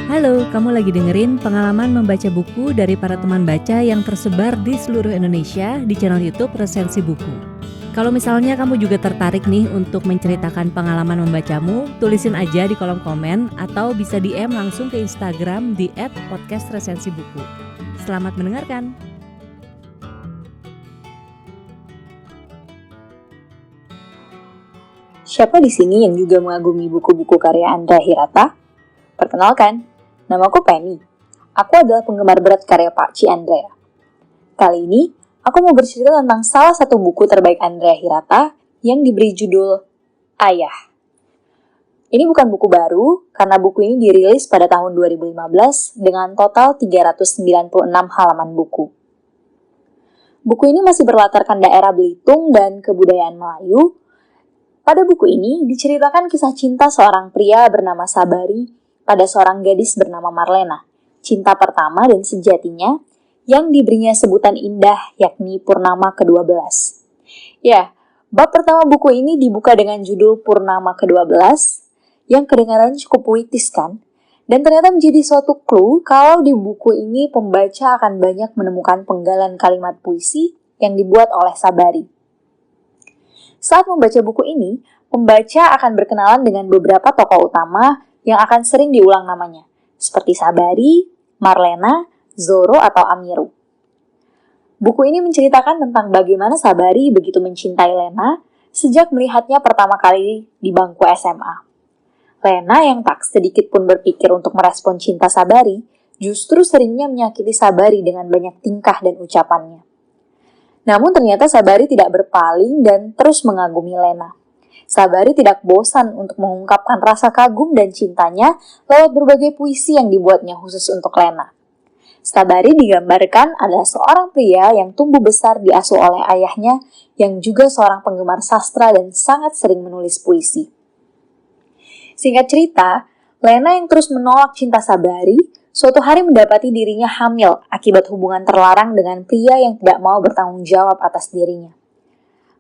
Halo, kamu lagi dengerin pengalaman membaca buku dari para teman baca yang tersebar di seluruh Indonesia di channel YouTube Resensi Buku. Kalau misalnya kamu juga tertarik nih untuk menceritakan pengalaman membacamu, tulisin aja di kolom komen atau bisa DM langsung ke Instagram di @podcastresensibuku. Selamat mendengarkan. Siapa di sini yang juga mengagumi buku-buku karya Andrea Hirata? Perkenalkan, namaku Penny. Aku adalah penggemar berat karya Pak Ci Andrea. Kali ini, aku mau bercerita tentang salah satu buku terbaik Andrea Hirata yang diberi judul Ayah. Ini bukan buku baru, karena buku ini dirilis pada tahun 2015 dengan total 396 halaman buku. Buku ini masih berlatarkan daerah Belitung dan kebudayaan Melayu. Pada buku ini diceritakan kisah cinta seorang pria bernama Sabari pada seorang gadis bernama Marlena, cinta pertama dan sejatinya yang diberinya sebutan indah yakni Purnama ke-12. Ya, bab pertama buku ini dibuka dengan judul Purnama ke-12 yang kedengaran cukup puitis kan? Dan ternyata menjadi suatu clue kalau di buku ini pembaca akan banyak menemukan penggalan kalimat puisi yang dibuat oleh Sabari. Saat membaca buku ini, pembaca akan berkenalan dengan beberapa tokoh utama yang akan sering diulang namanya, seperti Sabari, Marlena, Zoro, atau Amiru. Buku ini menceritakan tentang bagaimana Sabari begitu mencintai Lena sejak melihatnya pertama kali di bangku SMA. Lena yang tak sedikit pun berpikir untuk merespon cinta Sabari, justru seringnya menyakiti Sabari dengan banyak tingkah dan ucapannya. Namun ternyata Sabari tidak berpaling dan terus mengagumi Lena. Sabari tidak bosan untuk mengungkapkan rasa kagum dan cintanya lewat berbagai puisi yang dibuatnya khusus untuk Lena. Sabari digambarkan adalah seorang pria yang tumbuh besar diasuh oleh ayahnya yang juga seorang penggemar sastra dan sangat sering menulis puisi. Singkat cerita, Lena yang terus menolak cinta Sabari, suatu hari mendapati dirinya hamil akibat hubungan terlarang dengan pria yang tidak mau bertanggung jawab atas dirinya.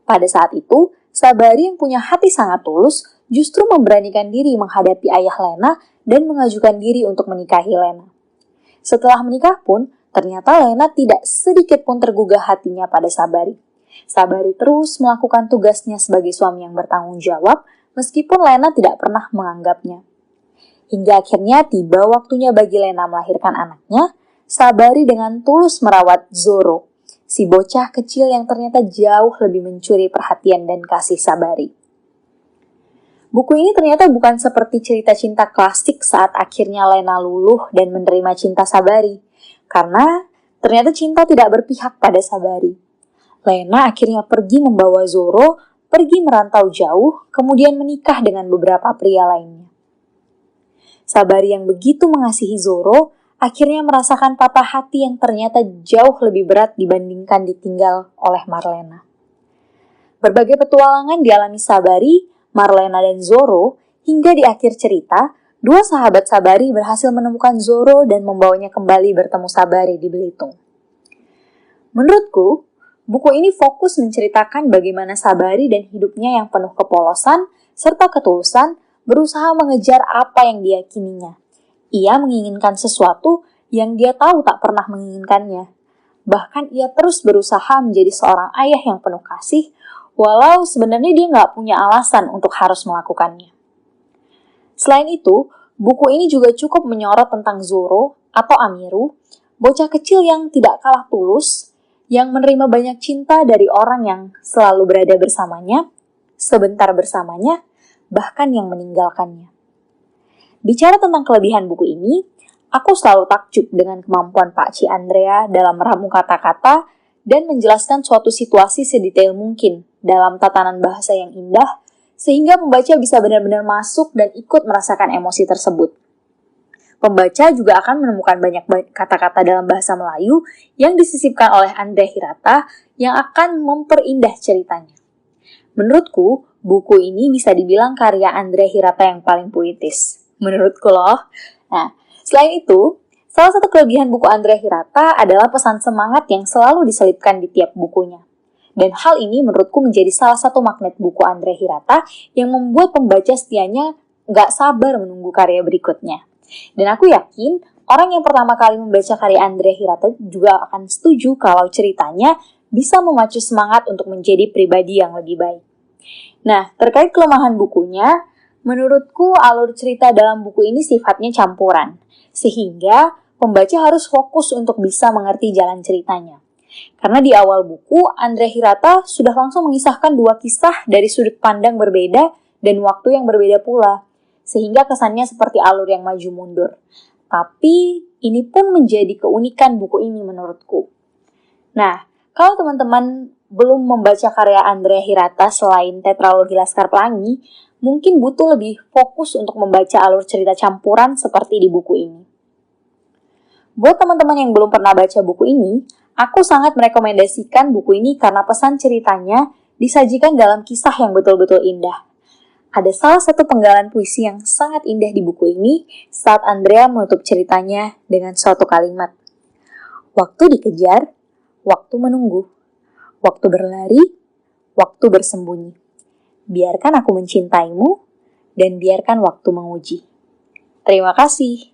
Pada saat itu, Sabari yang punya hati sangat tulus justru memberanikan diri menghadapi ayah Lena dan mengajukan diri untuk menikahi Lena. Setelah menikah pun, ternyata Lena tidak sedikit pun tergugah hatinya pada Sabari. Sabari terus melakukan tugasnya sebagai suami yang bertanggung jawab, meskipun Lena tidak pernah menganggapnya. Hingga akhirnya tiba waktunya bagi Lena melahirkan anaknya, Sabari dengan tulus merawat Zoro, si bocah kecil yang ternyata jauh lebih mencuri perhatian dan kasih Sabari. Buku ini ternyata bukan seperti cerita cinta klasik saat akhirnya Lena luluh dan menerima cinta Sabari, karena ternyata cinta tidak berpihak pada Sabari. Lena akhirnya pergi membawa Zoro, pergi merantau jauh, kemudian menikah dengan beberapa pria lainnya. Sabari yang begitu mengasihi Zoro, akhirnya merasakan patah hati yang ternyata jauh lebih berat dibandingkan ditinggal oleh Marlena. Berbagai petualangan dialami Sabari, Marlena, dan Zoro, hingga di akhir cerita, dua sahabat Sabari berhasil menemukan Zoro dan membawanya kembali bertemu Sabari di Belitung. Menurutku, buku ini fokus menceritakan bagaimana Sabari dan hidupnya yang penuh kepolosan serta ketulusan berusaha mengejar apa yang diyakininya. Ia menginginkan sesuatu yang dia tahu tak pernah menginginkannya. Bahkan ia terus berusaha menjadi seorang ayah yang penuh kasih, walau sebenarnya dia nggak punya alasan untuk harus melakukannya. Selain itu, buku ini juga cukup menyorot tentang Zoro atau Amiru, bocah kecil yang tidak kalah tulus, yang menerima banyak cinta dari orang yang selalu berada bersamanya, sebentar bersamanya, bahkan yang meninggalkannya. Bicara tentang kelebihan buku ini, aku selalu takjub dengan kemampuan Pak Ci Andrea dalam meramu kata-kata dan menjelaskan suatu situasi sedetail mungkin dalam tatanan bahasa yang indah, sehingga pembaca bisa benar-benar masuk dan ikut merasakan emosi tersebut. Pembaca juga akan menemukan banyak kata-kata dalam bahasa Melayu yang disisipkan oleh Andrea Hirata yang akan memperindah ceritanya. Menurutku, buku ini bisa dibilang karya Andrea Hirata yang paling puitis. Menurutku loh. Nah, selain itu, salah satu kelebihan buku Andrea Hirata adalah pesan semangat yang selalu diselipkan di tiap bukunya. Dan hal ini menurutku menjadi salah satu magnet buku Andrea Hirata yang membuat pembaca setianya gak sabar menunggu karya berikutnya. Dan aku yakin orang yang pertama kali membaca karya Andrea Hirata juga akan setuju kalau ceritanya bisa memacu semangat untuk menjadi pribadi yang lebih baik. Nah, terkait kelemahan bukunya, menurutku alur cerita dalam buku ini sifatnya campuran, sehingga pembaca harus fokus untuk bisa mengerti jalan ceritanya. Karena di awal buku, Andrea Hirata sudah langsung mengisahkan dua kisah dari sudut pandang berbeda dan waktu yang berbeda pula, sehingga kesannya seperti alur yang maju mundur. Tapi, ini pun menjadi keunikan buku ini menurutku. Nah, kalau teman-teman belum membaca karya Andrea Hirata selain Tetralogi Laskar Pelangi, mungkin butuh lebih fokus untuk membaca alur cerita campuran seperti di buku ini. Buat teman-teman yang belum pernah baca buku ini, aku sangat merekomendasikan buku ini karena pesan ceritanya disajikan dalam kisah yang betul-betul indah. Ada salah satu penggalan puisi yang sangat indah di buku ini saat Andrea menutup ceritanya dengan suatu kalimat. Waktu dikejar, waktu menunggu, waktu berlari, waktu bersembunyi. Biarkan aku mencintaimu, dan biarkan waktu menguji. Terima kasih.